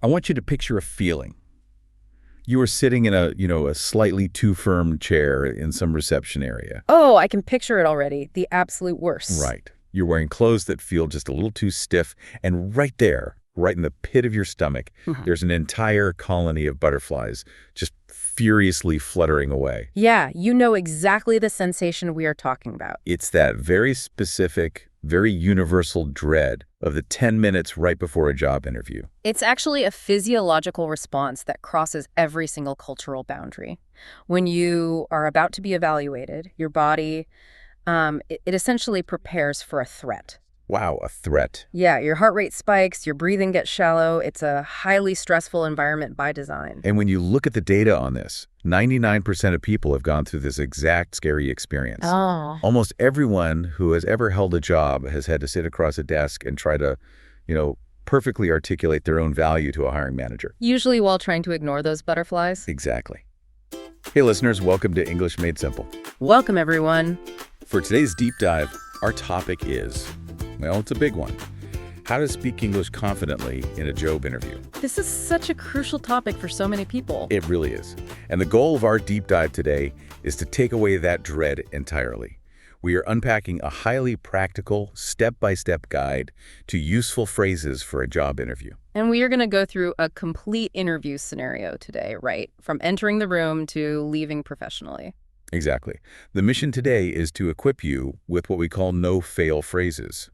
I want you to picture a feeling. You are sitting in a slightly too firm chair in some reception area. Oh, I can picture it already. The absolute worst. Right. You're wearing clothes that feel just a little too stiff, and right there, right in the pit of your stomach, there's an entire colony of butterflies just furiously fluttering away. Yeah, you know exactly the sensation we are talking about. It's that very specific, very universal dread of the 10 minutes right before a job interview. It's actually a physiological response that crosses every single cultural boundary. When you are about to be evaluated, your body, it essentially prepares for a threat. Wow, a threat. Yeah, your heart rate spikes, your breathing gets shallow. It's a highly stressful environment by design. And when you look at the data on this, 99% of people have gone through this exact scary experience. Oh. Almost everyone who has ever held a job has had to sit across a desk and try to, perfectly articulate their own value to a hiring manager. Usually while trying to ignore those butterflies. Exactly. Hey listeners, welcome to English Made Simple. Welcome, everyone. For today's deep dive, our topic is, well, it's a big one. How to speak English confidently in a job interview. This is such a crucial topic for so many people. It really is. And the goal of our deep dive today is to take away that dread entirely. We are unpacking a highly practical, step-by-step guide to useful phrases for a job interview. And we are going to go through a complete interview scenario today, right? From entering the room to leaving professionally. Exactly. The mission today is to equip you with what we call no-fail phrases.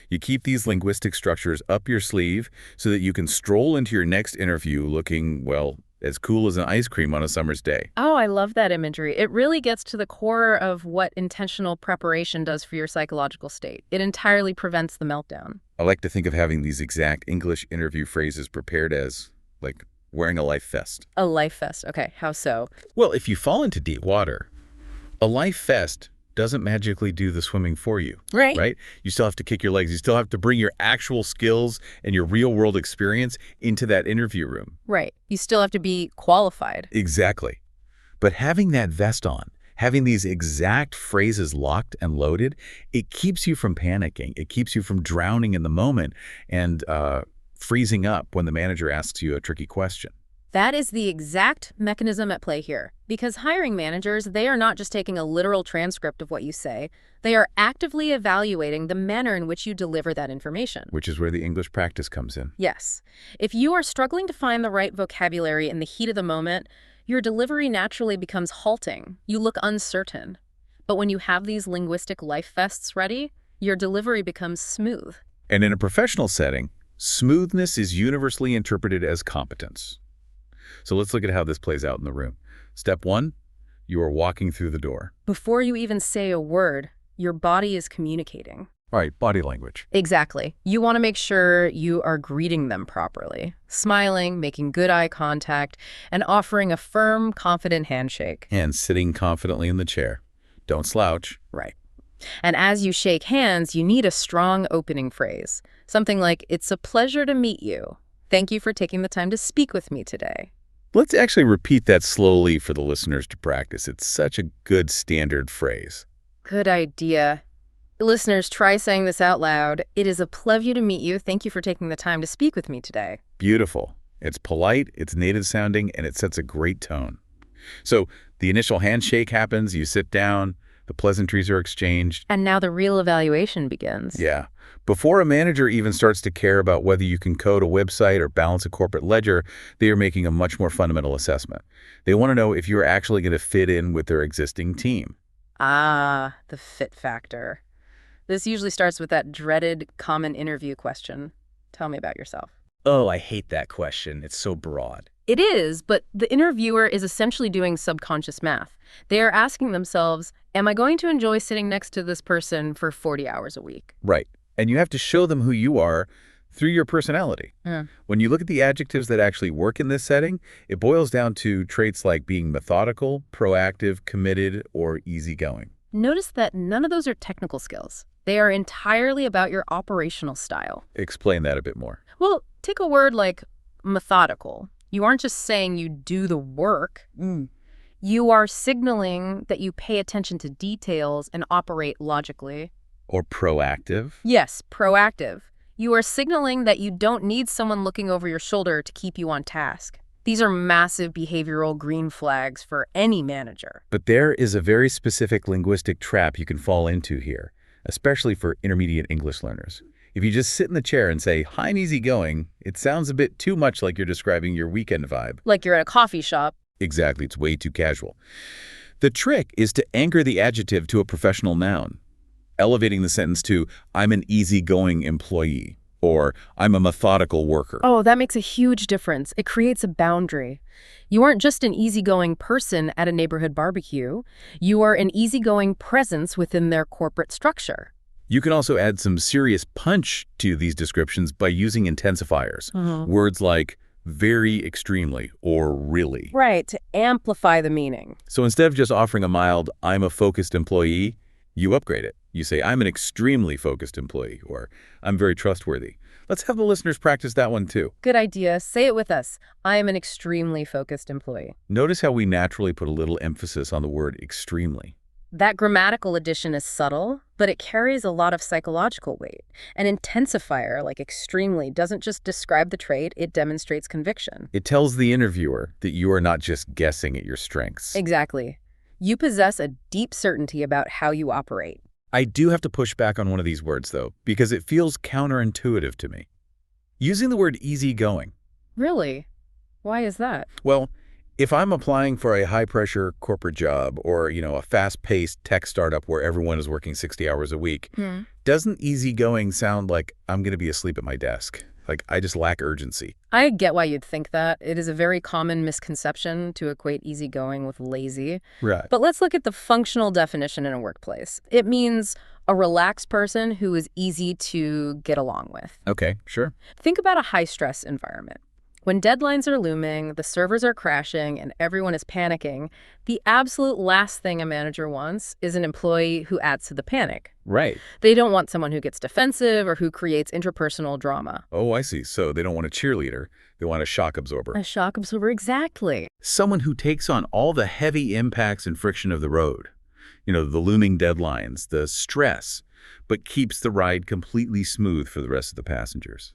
You keep these linguistic structures up your sleeve so that you can stroll into your next interview looking, well, as cool as an ice cream on a summer's day. Oh, I love that imagery. It really gets to the core of what intentional preparation does for your psychological state. It entirely prevents the meltdown. I like to think of having these exact English interview phrases prepared as, like, wearing a life vest. A life vest. Okay, how so? Well, if you fall into deep water, a life vest doesn't magically do the swimming for you, right? You still have to kick your legs. You still have to bring your actual skills and your real-world experience into that interview room. Right. You still have to be qualified. Exactly. But having that vest on, having these exact phrases locked and loaded, it keeps you from panicking. It keeps you from drowning in the moment and freezing up when the manager asks you a tricky question. That is the exact mechanism at play here. Because hiring managers, they are not just taking a literal transcript of what you say. They are actively evaluating the manner in which you deliver that information. Which is where the English practice comes in. Yes. If you are struggling to find the right vocabulary in the heat of the moment, your delivery naturally becomes halting. You look uncertain. But when you have these linguistic life vests ready, your delivery becomes smooth. And in a professional setting, smoothness is universally interpreted as competence. So let's look at how this plays out in the room. Step 1, you are walking through the door. Before you even say a word, your body is communicating. All right, body language. Exactly. You want to make sure you are greeting them properly, smiling, making good eye contact, and offering a firm, confident handshake. And sitting confidently in the chair. Don't slouch. Right. And as you shake hands, you need a strong opening phrase. Something like, "It's a pleasure to meet you. Thank you for taking the time to speak with me today." Let's actually repeat that slowly for the listeners to practice. It's such a good standard phrase. Good idea. Listeners, try saying this out loud. "It is a pleasure to meet you. Thank you for taking the time to speak with me today." Beautiful. It's polite, it's native sounding, and it sets a great tone. So the initial handshake happens, you sit down, the pleasantries are exchanged. And now the real evaluation begins. Yeah. Before a manager even starts to care about whether you can code a website or balance a corporate ledger, they are making a much more fundamental assessment. They want to know if you're actually going to fit in with their existing team. Ah, the fit factor. This usually starts with that dreaded common interview question. Tell me about yourself. Oh, I hate that question. It's so broad. It is, but the interviewer is essentially doing subconscious math. They are asking themselves, am I going to enjoy sitting next to this person for 40 hours a week? Right. And you have to show them who you are through your personality. Yeah. When you look at the adjectives that actually work in this setting, it boils down to traits like being methodical, proactive, committed, or easygoing. Notice that none of those are technical skills. They are entirely about your operational style. Explain that a bit more. Well, take a word like methodical. You aren't just saying you do the work. You are signaling that you pay attention to details and operate logically. Or proactive. Yes, proactive. You are signaling that you don't need someone looking over your shoulder to keep you on task. These are massive behavioral green flags for any manager. But there is a very specific linguistic trap you can fall into here, especially for intermediate English learners. If you just sit in the chair and say, "I'm easygoing," it sounds a bit too much like you're describing your weekend vibe. Like you're at a coffee shop. Exactly, it's way too casual. The trick is to anchor the adjective to a professional noun, elevating the sentence to, "I'm an easygoing employee," or "I'm a methodical worker." Oh, that makes a huge difference. It creates a boundary. You aren't just an easygoing person at a neighborhood barbecue. You are an easygoing presence within their corporate structure. You can also add some serious punch to these descriptions by using intensifiers. Words like very extremely or really. Right, to amplify the meaning. So instead of just offering a mild, "I'm a focused employee," you upgrade it. You say, "I'm an extremely focused employee," or "I'm very trustworthy." Let's have the listeners practice that one too. Good idea. Say it with us. I am an extremely focused employee. Notice how we naturally put a little emphasis on the word extremely. That grammatical addition is subtle, but it carries a lot of psychological weight. An intensifier, like extremely, doesn't just describe the trait, it demonstrates conviction. It tells the interviewer that you are not just guessing at your strengths. Exactly. You possess a deep certainty about how you operate. I do have to push back on one of these words, though, because it feels counterintuitive to me. Using the word easygoing. Really? Why is that? Well, if I'm applying for a high-pressure corporate job or, a fast-paced tech startup where everyone is working 60 hours a week, doesn't easygoing sound like I'm going to be asleep at my desk? Like, I just lack urgency. I get why you'd think that. It is a very common misconception to equate easygoing with lazy. Right. But let's look at the functional definition in a workplace. It means a relaxed person who is easy to get along with. Okay, sure. Think about a high-stress environment. When deadlines are looming, the servers are crashing, and everyone is panicking, the absolute last thing a manager wants is an employee who adds to the panic. Right. They don't want someone who gets defensive or who creates interpersonal drama. Oh, I see. So they don't want a cheerleader. They want a shock absorber. A shock absorber, exactly. Someone who takes on all the heavy impacts and friction of the road. The looming deadlines, the stress, but keeps the ride completely smooth for the rest of the passengers.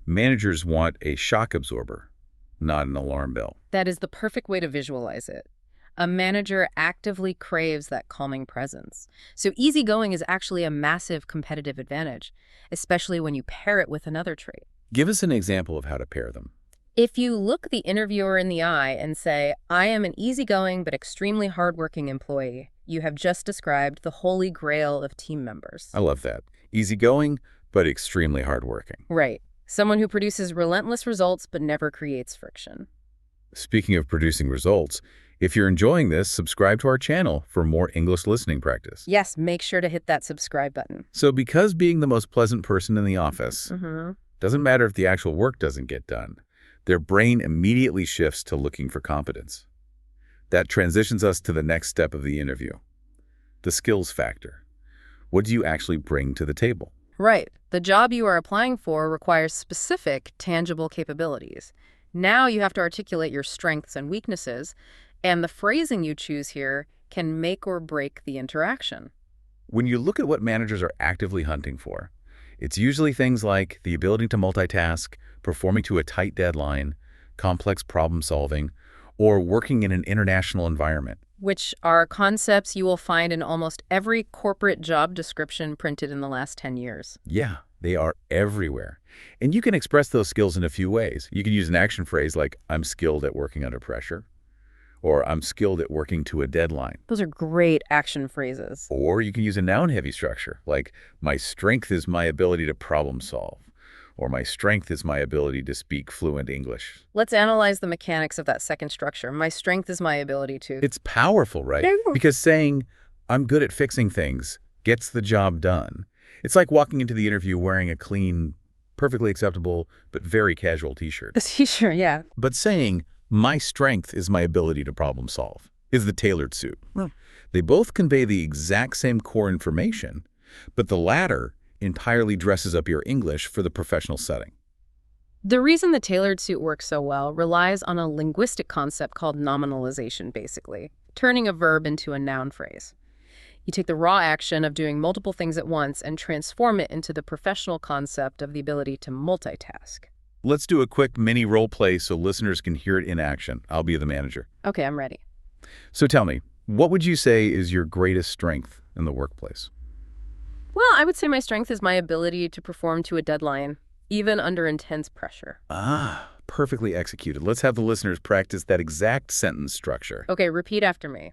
Managers want a shock absorber, not an alarm bell. That is the perfect way to visualize it. A manager actively craves that calming presence. So easygoing is actually a massive competitive advantage, especially when you pair it with another trait. Give us an example of how to pair them. If you look the interviewer in the eye and say, "I am an easygoing but extremely hardworking employee," you have just described the holy grail of team members. I love that. Easygoing, but extremely hardworking. Right. Someone who produces relentless results but never creates friction. Speaking of producing results, if you're enjoying this, subscribe to our channel for more English listening practice. Yes, make sure to hit that subscribe button. So because being the most pleasant person in the office doesn't matter if the actual work doesn't get done, their brain immediately shifts to looking for competence. That transitions us to the next step of the interview, the skills factor. What do you actually bring to the table? Right. The job you are applying for requires specific, tangible capabilities. Now you have to articulate your strengths and weaknesses, and the phrasing you choose here can make or break the interaction. When you look at what managers are actively hunting for, it's usually things like the ability to multitask, performing to a tight deadline, complex problem solving, or working in an international environment. Which are concepts you will find in almost every corporate job description printed in the last 10 years. Yeah, they are everywhere. And you can express those skills in a few ways. You can use an action phrase like, "I'm skilled at working under pressure," or "I'm skilled at working to a deadline." Those are great action phrases. Or you can use a noun-heavy structure like, "My strength is my ability to problem solve," or "My strength is my ability to speak fluent English." Let's analyze the mechanics of that second structure. My strength is my ability to... It's powerful, right? Because saying, "I'm good at fixing things," gets the job done. It's like walking into the interview wearing a clean, perfectly acceptable, but very casual t-shirt. The t-shirt, yeah. But saying, "My strength is my ability to problem solve," is the tailored suit. They both convey the exact same core information, but the latter entirely dresses up your English for the professional setting. The reason the tailored suit works so well relies on a linguistic concept called nominalization, basically, turning a verb into a noun phrase. You take the raw action of doing multiple things at once and transform it into the professional concept of the ability to multitask. Let's do a quick mini role play so listeners can hear it in action. I'll be the manager. Okay, I'm ready. So tell me, what would you say is your greatest strength in the workplace? Well, I would say my strength is my ability to perform to a deadline, even under intense pressure. Ah, perfectly executed. Let's have the listeners practice that exact sentence structure. Okay, repeat after me.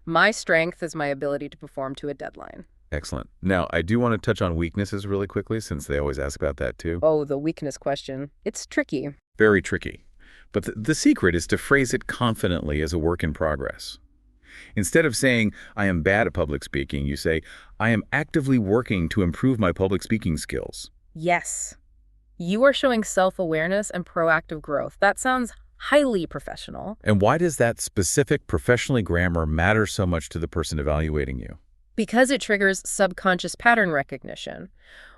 My strength is my ability to perform to a deadline. Excellent. Now, I do want to touch on weaknesses really quickly, since they always ask about that too. Oh, the weakness question. It's tricky. Very tricky. But the secret is to phrase it confidently as a work in progress. Instead of saying, I am bad at public speaking, you say, I am actively working to improve my public speaking skills. Yes. You are showing self-awareness and proactive growth. That sounds highly professional. And why does that specific professionally grammar matter so much to the person evaluating you? Because it triggers subconscious pattern recognition.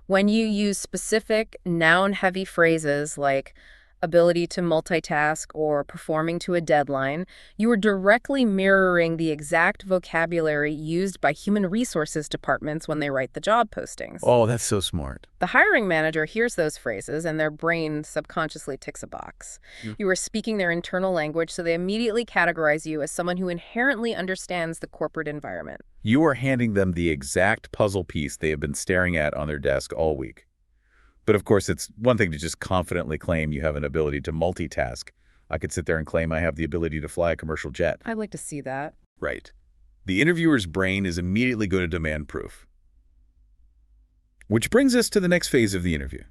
When you use specific noun-heavy phrases like ability to multitask or performing to a deadline, you are directly mirroring the exact vocabulary used by human resources departments when they write the job postings. Oh, that's so smart. The hiring manager hears those phrases and their brain subconsciously ticks a box. You are speaking their internal language, so they immediately categorize you as someone who inherently understands the corporate environment. You are handing them the exact puzzle piece they have been staring at on their desk all week. But of course, it's one thing to just confidently claim you have an ability to multitask. I could sit there and claim I have the ability to fly a commercial jet. I'd like to see that. Right. The interviewer's brain is immediately going to demand proof. Which brings us to the next phase of the interview,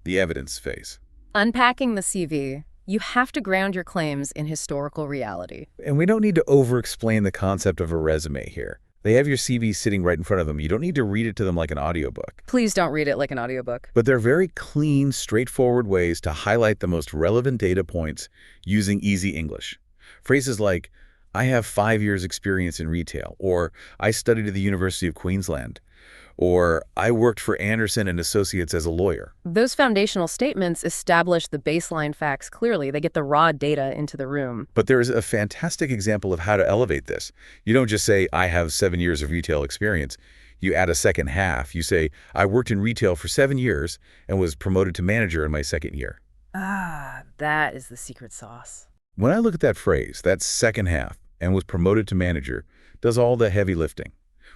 the evidence phase. Unpacking the CV, you have to ground your claims in historical reality. And we don't need to over-explain the concept of a resume here. They have your CV sitting right in front of them. You don't need to read it to them like an audiobook. Please don't read it like an audiobook. But they're very clean, straightforward ways to highlight the most relevant data points using easy English. Phrases like, I have 5 years experience in retail, or I studied at the University of Queensland, or I worked for Anderson and Associates as a lawyer. Those foundational statements establish the baseline facts clearly. They get the raw data into the room. But there is a fantastic example of how to elevate this. You don't just say, I have 7 years of retail experience. You add a second half. You say, I worked in retail for 7 years and was promoted to manager in my second year. Ah, that is the secret sauce. When I look at that phrase, that second half, and was promoted to manager, does all the heavy lifting.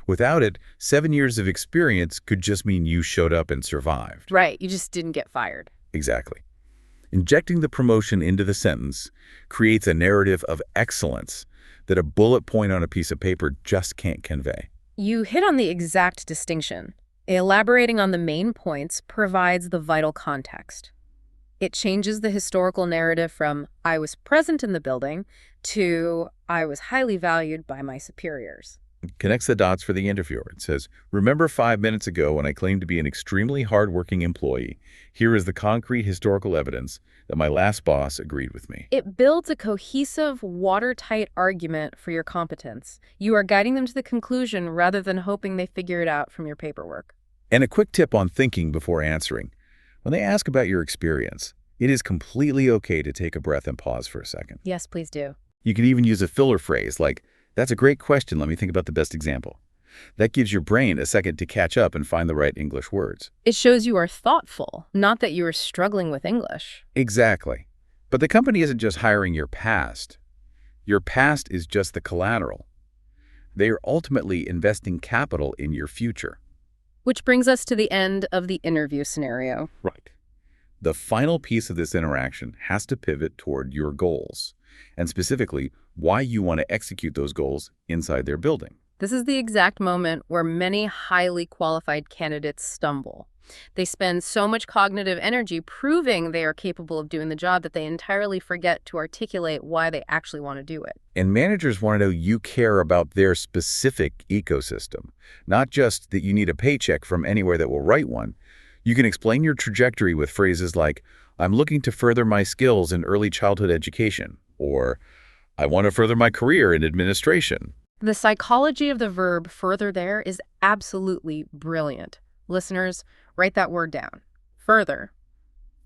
Without it, 7 years of experience could just mean you showed up and survived. Right, you just didn't get fired. Exactly. Injecting the promotion into the sentence creates a narrative of excellence that a bullet point on a piece of paper just can't convey. You hit on the exact distinction. Elaborating on the main points provides the vital context. It changes the historical narrative from, I was present in the building, to, I was highly valued by my superiors. Connects the dots for the interviewer. It says, remember 5 minutes ago when I claimed to be an extremely hardworking employee? Here is the concrete historical evidence that my last boss agreed with me. It builds a cohesive, watertight argument for your competence. You are guiding them to the conclusion rather than hoping they figure it out from your paperwork. And a quick tip on thinking before answering. When they ask about your experience, it is completely okay to take a breath and pause for a second. Yes, please do. You can even use a filler phrase like, that's a great question, let me think about the best example. That gives your brain a second to catch up and find the right English words. It shows you are thoughtful, not that you are struggling with English. Exactly. But the company isn't just hiring your past. Your past is just the collateral. They are ultimately investing capital in your future. Which brings us to the end of the interview scenario. Right. The final piece of this interaction has to pivot toward your goals, and specifically, why you want to execute those goals inside their building. This is the exact moment where many highly qualified candidates stumble. They spend so much cognitive energy proving they are capable of doing the job that they entirely forget to articulate why they actually want to do it. And managers want to know you care about their specific ecosystem, not just that you need a paycheck from anywhere that will write one. You can explain your trajectory with phrases like, I'm looking to further my skills in early childhood education, or I want to further my career in administration. The psychology of the verb further there is absolutely brilliant. Listeners, write that word down. Further.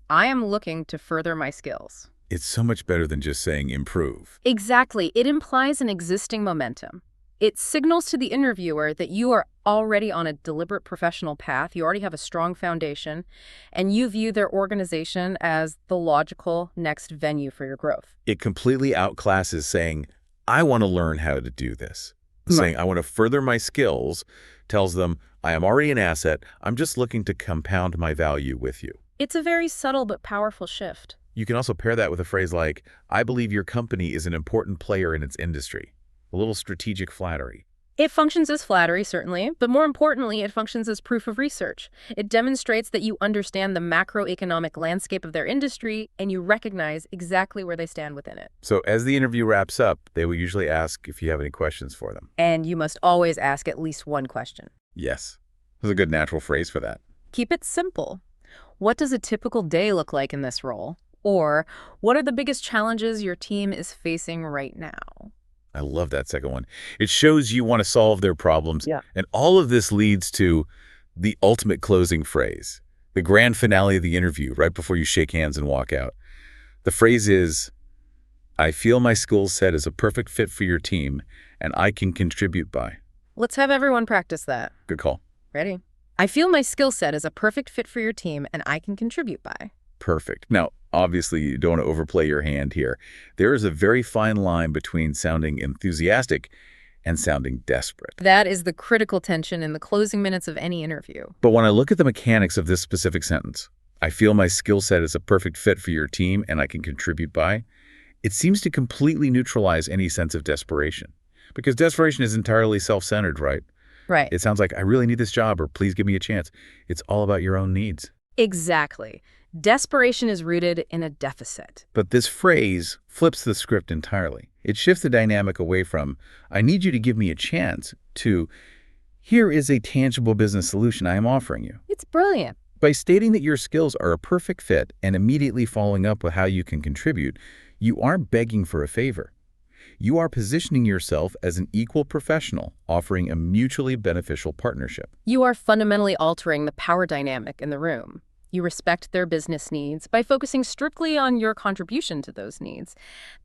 I am looking to further my skills. It's so much better than just saying improve. Exactly. It implies an existing momentum. It signals to the interviewer that you are already on a deliberate professional path, you already have a strong foundation, and you view their organization as the logical next venue for your growth. It completely outclasses saying, I want to learn how to do this. Right. Saying, I want to further my skills, tells them, I am already an asset. I'm just looking to compound my value with you. It's a very subtle but powerful shift. You can also pair that with a phrase like, I believe your company is an important player in its industry. A little strategic flattery. It functions as flattery, certainly, but more importantly, it functions as proof of research. It demonstrates that you understand the macroeconomic landscape of their industry and you recognize exactly where they stand within it. So as the interview wraps up, they will usually ask if you have any questions for them. And you must always ask at least one question. Yes. There's a good natural phrase for that. Keep it simple. What does a typical day look like in this role? Or what are the biggest challenges your team is facing right now? I love that second one. It shows you want to solve their problems. Yeah. And all of this leads to the ultimate closing phrase, the grand finale of the interview, right before you shake hands and walk out. The phrase is, I feel my skill set is a perfect fit for your team and I can contribute by. Let's have everyone practice that. Good call. Ready? I feel my skill set is a perfect fit for your team and I can contribute by. Perfect. Now, obviously, you don't want to overplay your hand here. There is a very fine line between sounding enthusiastic and sounding desperate. That is the critical tension in the closing minutes of any interview. But when I look at the mechanics of this specific sentence, I feel my skill set is a perfect fit for your team and I can contribute by, it seems to completely neutralize any sense of desperation. Because desperation is entirely self-centered, right? Right. It sounds like, I really need this job, or please give me a chance. It's all about your own needs. Exactly. Desperation is rooted in a deficit. But this phrase flips the script entirely. It shifts the dynamic away from, I need you to give me a chance, to, here is a tangible business solution I am offering you. It's brilliant. By stating that your skills are a perfect fit and immediately following up with how you can contribute, you aren't begging for a favor. You are positioning yourself as an equal professional, offering a mutually beneficial partnership. You are fundamentally altering the power dynamic in the room. You respect their business needs by focusing strictly on your contribution to those needs.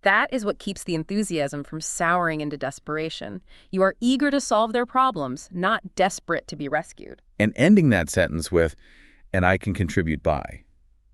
That is what keeps the enthusiasm from souring into desperation. You are eager to solve their problems, not desperate to be rescued. And ending that sentence with, and I can contribute by,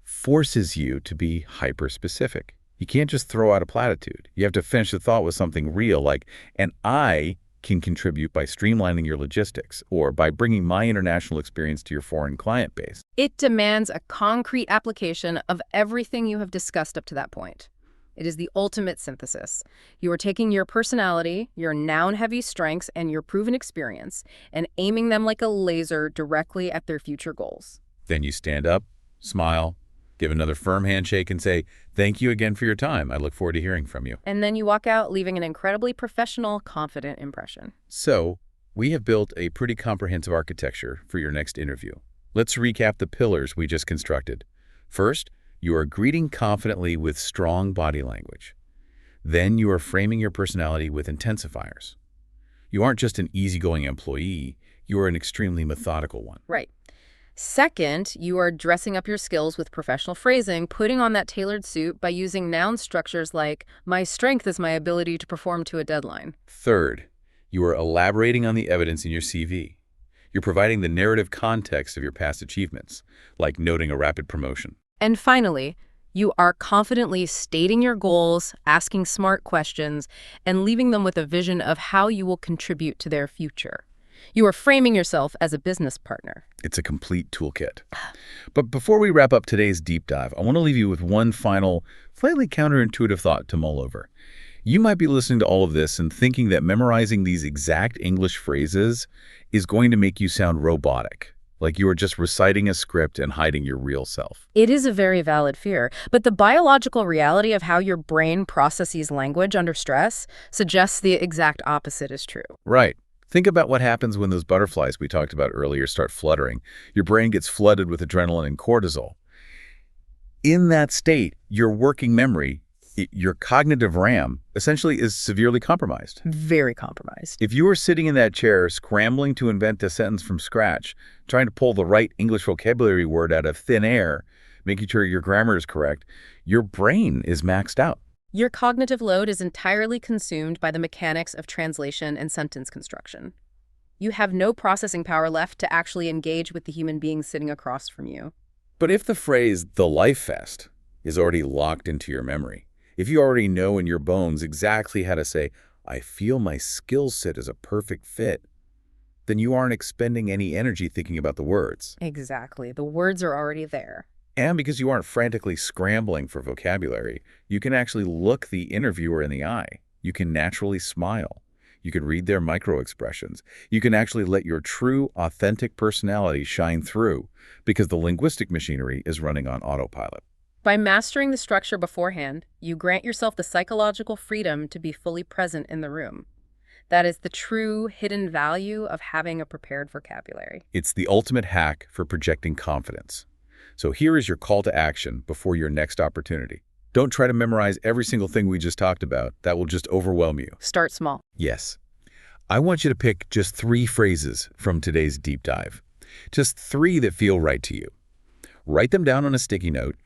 forces you to be hyper-specific. You can't just throw out a platitude. You have to finish the thought with something real like, and I can contribute by streamlining your logistics or by bringing my international experience to your foreign client base. It demands a concrete application of everything you have discussed up to that point. It is the ultimate synthesis. You are taking your personality, your noun-heavy strengths, and your proven experience, and aiming them like a laser directly at their future goals. Then you stand up, smile, give another firm handshake, and say, thank you again for your time. I look forward to hearing from you. And then you walk out leaving an incredibly professional, confident impression. So, we have built a pretty comprehensive architecture for your next interview. Let's recap the pillars we just constructed. First, you are greeting confidently with strong body language. Then you are framing your personality with intensifiers. You aren't just an easygoing employee, you are an extremely methodical one. Right. Second, you are dressing up your skills with professional phrasing, putting on that tailored suit by using noun structures like, my strength is my ability to perform to a deadline. Third, you are elaborating on the evidence in your CV. You're providing the narrative context of your past achievements, like noting a rapid promotion. And finally, you are confidently stating your goals, asking smart questions, and leaving them with a vision of how you will contribute to their future. You are framing yourself as a business partner. It's a complete toolkit. But before we wrap up today's deep dive, I want to leave you with one final, slightly counterintuitive thought to mull over. You might be listening to all of this and thinking that memorizing these exact English phrases is going to make you sound robotic, like you are just reciting a script and hiding your real self. It is a very valid fear, but the biological reality of how your brain processes language under stress suggests the exact opposite is true. Right. Think about what happens when those butterflies we talked about earlier start fluttering. Your brain gets flooded with adrenaline and cortisol. In that state, your working memory, your cognitive RAM, essentially is severely compromised. Very compromised. If you are sitting in that chair scrambling to invent a sentence from scratch, trying to pull the right English vocabulary word out of thin air, making sure your grammar is correct, your brain is maxed out. Your cognitive load is entirely consumed by the mechanics of translation and sentence construction. You have no processing power left to actually engage with the human being sitting across from you. But if the phrase, the life fest, is already locked into your memory, if you already know in your bones exactly how to say, I feel my skill set is a perfect fit, then you aren't expending any energy thinking about the words. Exactly. The words are already there. And because you aren't frantically scrambling for vocabulary, you can actually look the interviewer in the eye. You can naturally smile. You can read their micro-expressions. You can actually let your true, authentic personality shine through because the linguistic machinery is running on autopilot. By mastering the structure beforehand, you grant yourself the psychological freedom to be fully present in the room. That is the true hidden value of having a prepared vocabulary. It's the ultimate hack for projecting confidence. So here is your call to action before your next opportunity. Don't try to memorize every single thing we just talked about. That will just overwhelm you. Start small. Yes. I want you to pick just 3 phrases from today's deep dive. Just 3 that feel right to you. Write them down on a sticky note,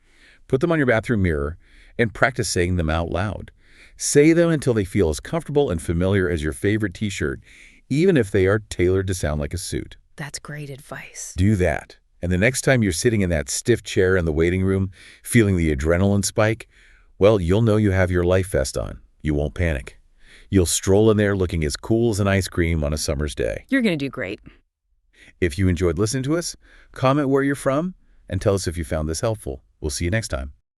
put them on your bathroom mirror, and practice saying them out loud. Say them until they feel as comfortable and familiar as your favorite t-shirt, even if they are tailored to sound like a suit. That's great advice. Do that. And the next time you're sitting in that stiff chair in the waiting room, feeling the adrenaline spike, well, you'll know you have your life vest on. You won't panic. You'll stroll in there looking as cool as an ice cream on a summer's day. You're going to do great. If you enjoyed listening to us, comment where you're from and tell us if you found this helpful. We'll see you next time.